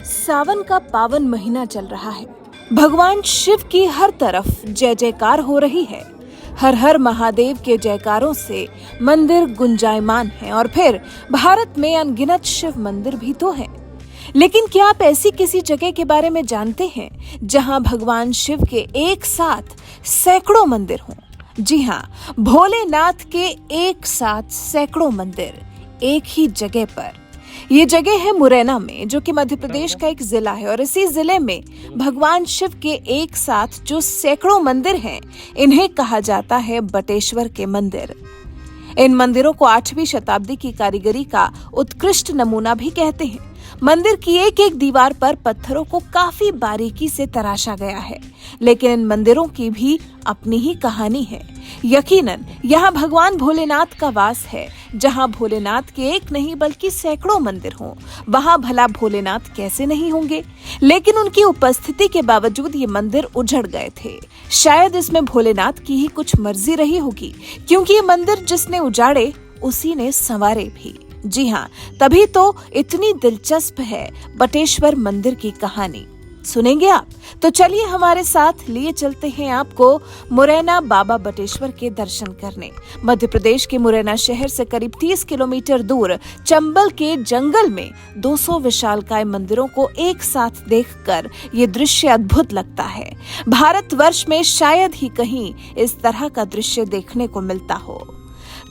सावन का पावन महीना चल रहा है। भगवान शिव की हर तरफ जय जयकार हो रही है। हर हर महादेव के जयकारों से मंदिर गुंजायमान हैं और फिर भारत में अनगिनत शिव मंदिर भी तो हैं। लेकिन क्या आप ऐसी किसी जगह के बारे में जानते हैं जहां भगवान शिव के एक साथ सैकड़ों मंदिर हों? जी हाँ, भोलेनाथ के एक साथ सैकड़ों मंदिर एक ही जगह पर। ये जगह है मुरैना में, जो कि मध्य प्रदेश का एक जिला है। और इसी जिले में भगवान शिव के एक साथ जो सैकड़ों मंदिर हैं, इन्हें कहा जाता है बटेश्वर के मंदिर। इन मंदिरों को 8वीं शताब्दी की कारीगरी का उत्कृष्ट नमूना भी कहते हैं। मंदिर की एक एक दीवार पर पत्थरों को काफी बारीकी से तराशा गया है, लेकिन इन मंदिरों की भी अपनी ही कहानी है। यकीनन यहाँ भगवान भोलेनाथ का वास है। जहाँ भोलेनाथ के एक नहीं बल्कि सैकड़ों मंदिर हों, वहाँ भला भोलेनाथ कैसे नहीं होंगे? लेकिन उनकी उपस्थिति के बावजूद ये मंदिर उजड़ गए थे। शायद इसमें भोलेनाथ की ही कुछ मर्जी रही होगी, क्योंकि ये मंदिर जिसने उजाड़े उसी ने संवारे भी। जी हाँ, तभी तो इतनी दिलचस्प है बटेश्वर मंदिर की कहानी। सुनेंगे आप? तो चलिए हमारे साथ लिए चलते हैं आपको मुरैना बाबा बटेश्वर के दर्शन करने। मध्य प्रदेश के मुरैना शहर से करीब 30 किलोमीटर दूर चंबल के जंगल में 200 विशालकाय मंदिरों को एक साथ देखकर ये दृश्य अद्भुत लगता है। भारतवर्ष में शायद ही कहीं इस तरह का दृश्य देखने को मिलता हो।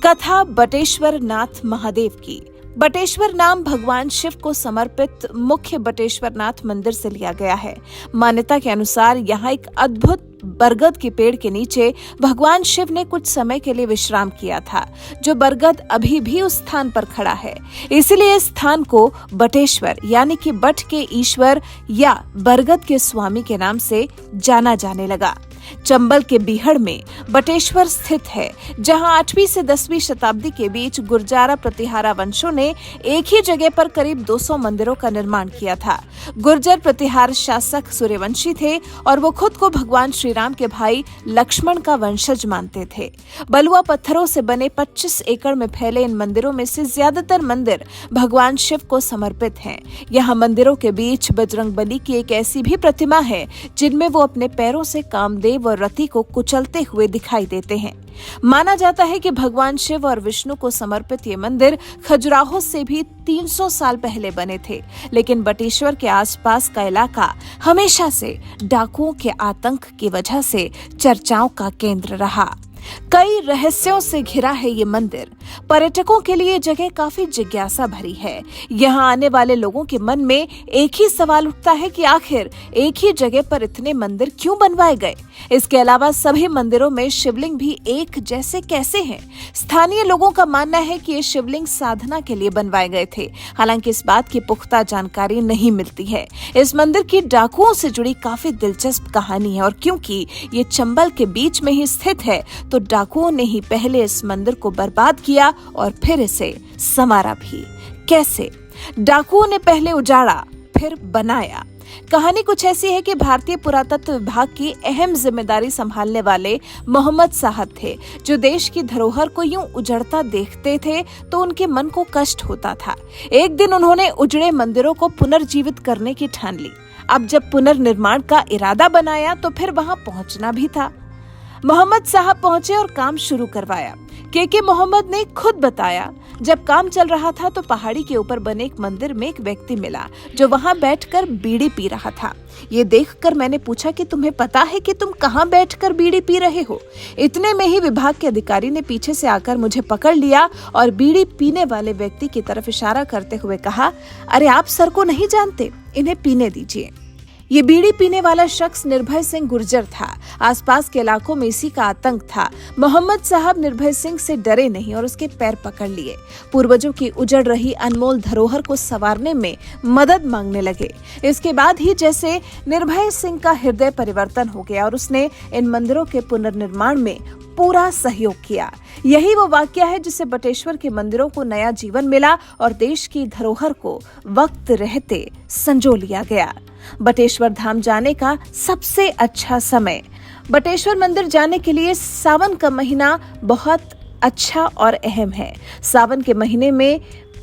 कथा बटेश्वर नाथ महादेव की। बटेश्वर नाम भगवान शिव को समर्पित मुख्य बटेश्वर नाथ मंदिर से लिया गया है। मान्यता के अनुसार यहाँ एक अद्भुत बरगद के पेड़ के नीचे भगवान शिव ने कुछ समय के लिए विश्राम किया था, जो बरगद अभी भी उस स्थान पर खड़ा है। इसलिए इस स्थान को बटेश्वर यानी कि बट के ईश्वर या बरगद के स्वामी के नाम से जाना जाने लगा। चंबल के बीहड़ में बटेश्वर स्थित है, जहां 8वीं से 10वीं शताब्दी के बीच गुर्जारा प्रतिहारा वंशों ने एक ही जगह पर करीब 200 मंदिरों का निर्माण किया था। गुर्जर प्रतिहार शासक सूर्यवंशी थे और वो खुद को भगवान श्री राम के भाई लक्ष्मण का वंशज मानते थे। बलुआ पत्थरों से बने 25 एकड़ में फैले इन मंदिरों में से ज्यादातर मंदिर भगवान शिव को समर्पित हैं। यहाँ मंदिरों के बीच बजरंगबली की एक ऐसी भी प्रतिमा है जिनमें वो अपने पैरों से कामदेव और रति को कुचलते हुए दिखाई देते हैं। माना जाता है कि भगवान शिव और विष्णु को समर्पित ये मंदिर खजुराहो से भी 300 साल पहले बने थे, लेकिन बटेश्वर के आसपास का इलाका हमेशा से डाकुओं के आतंक की वजह से चर्चाओं का केंद्र रहा। कई रहस्यों से घिरा है ये मंदिर। पर्यटकों के लिए जगह काफी जिज्ञासा भरी है। यहाँ आने वाले लोगों के मन में एक ही सवाल उठता है कि आखिर एक ही जगह पर इतने मंदिर क्यों बनवाए गए? इसके अलावा सभी मंदिरों में शिवलिंग भी एक जैसे कैसे हैं? स्थानीय लोगों का मानना है कि ये शिवलिंग साधना के लिए बनवाए गए थे, हालांकि इस बात की पुख्ता जानकारी नहीं मिलती है। इस मंदिर की डाकुओं से जुड़ी काफी दिलचस्प कहानी है, और क्योंकि ये चंबल के बीच में ही स्थित है, तो डाकुओं ने ही पहले इस मंदिर को बर्बाद किया और फिर इसे संवारा भी। कैसे? डाकुओं ने पहले उजाड़ा फिर बनाया। कहानी कुछ ऐसी है कि भारतीय पुरातत्व विभाग की अहम जिम्मेदारी संभालने वाले मोहम्मद साहब थे, जो देश की धरोहर को यूं उजड़ता देखते थे तो उनके मन को कष्ट होता था। एक दिन उन्होंने उजड़े मंदिरों को पुनर्जीवित करने की ठान ली। अब जब पुनर्निर्माण का इरादा बनाया तो फिर वहां पहुंचना भी था। मोहम्मद साहब पहुंचे और काम शुरू करवाया। के मोहम्मद ने खुद बताया, जब काम चल रहा था तो पहाड़ी के ऊपर बने एक मंदिर में एक व्यक्ति मिला जो वहां बैठकर बीड़ी पी रहा था। ये देखकर मैंने पूछा कि तुम्हें पता है कि तुम कहां बैठकर बीड़ी पी रहे हो? इतने में ही विभाग के अधिकारी ने पीछे से आकर मुझे पकड़ लिया और बीड़ी पीने वाले व्यक्ति की तरफ इशारा करते हुए कहा, अरे आप सर को नहीं जानते, इन्हें पीने दीजिए। ये बीड़ी पीने वाला शख्स निर्भय सिंह गुर्जर था। आसपास के इलाकों में इसी का आतंक था। मोहम्मद साहब निर्भय सिंह से डरे नहीं और उसके पैर पकड़ लिए। पूर्वजों की उजड़ रही अनमोल धरोहर को संवारने में मदद मांगने लगे। इसके बाद ही जैसे निर्भय सिंह का हृदय परिवर्तन हो गया और उसने इन मंदिरों के पुनर्निर्माण में पूरा सहयोग किया। यही वो वाकया है जिससे बटेश्वर के मंदिरों को नया जीवन मिला और देश की धरोहर को वक्त रहते संजो लिया गया। बटेश्वर धाम जाने का सबसे अच्छा समय। बटेश्वर मंदिर जाने के लिए सावन का महीना बहुत अच्छा और अहम है। सावन के महीने में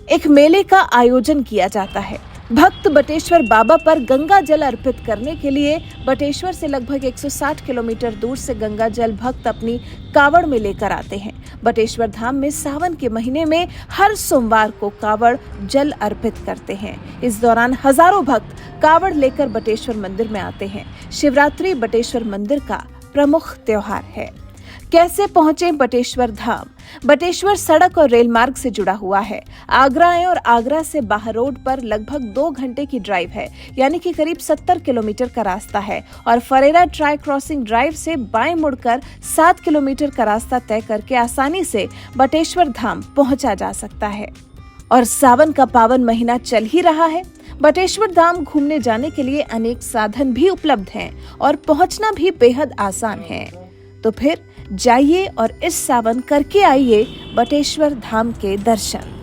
एक मेले का आयोजन किया जाता है। भक्त बटेश्वर बाबा पर गंगा जल अर्पित करने के लिए बटेश्वर से लगभग 160 किलोमीटर दूर से गंगा जल भक्त अपनी कावड़ में लेकर आते हैं। बटेश्वर धाम में सावन के महीने में हर सोमवार को कावड़ जल अर्पित करते हैं। इस दौरान हजारों भक्त कावड़ लेकर बटेश्वर मंदिर में आते हैं। शिवरात्रि बटेश्वर मंदिर का प्रमुख त्योहार है। कैसे पहुंचे बटेश्वर धाम? बटेश्वर सड़क और रेल मार्ग से जुड़ा हुआ है। आगरा है और आगरा से बाहर रोड पर लगभग 2 घंटे की ड्राइव है, यानी कि करीब 70 किलोमीटर का रास्ता है। और फरेरा ट्राई क्रॉसिंग ड्राइव से बाएं मुड़कर 7 किलोमीटर का रास्ता तय करके आसानी से बटेश्वर धाम पहुंचा जा सकता है। और सावन का पावन महीना चल ही रहा है। बटेश्वर धाम घूमने जाने के लिए अनेक साधन भी उपलब्ध हैं और पहुंचना भी बेहद आसान है। तो फिर जाइए और इस सावन करके आइए बटेश्वर धाम के दर्शन।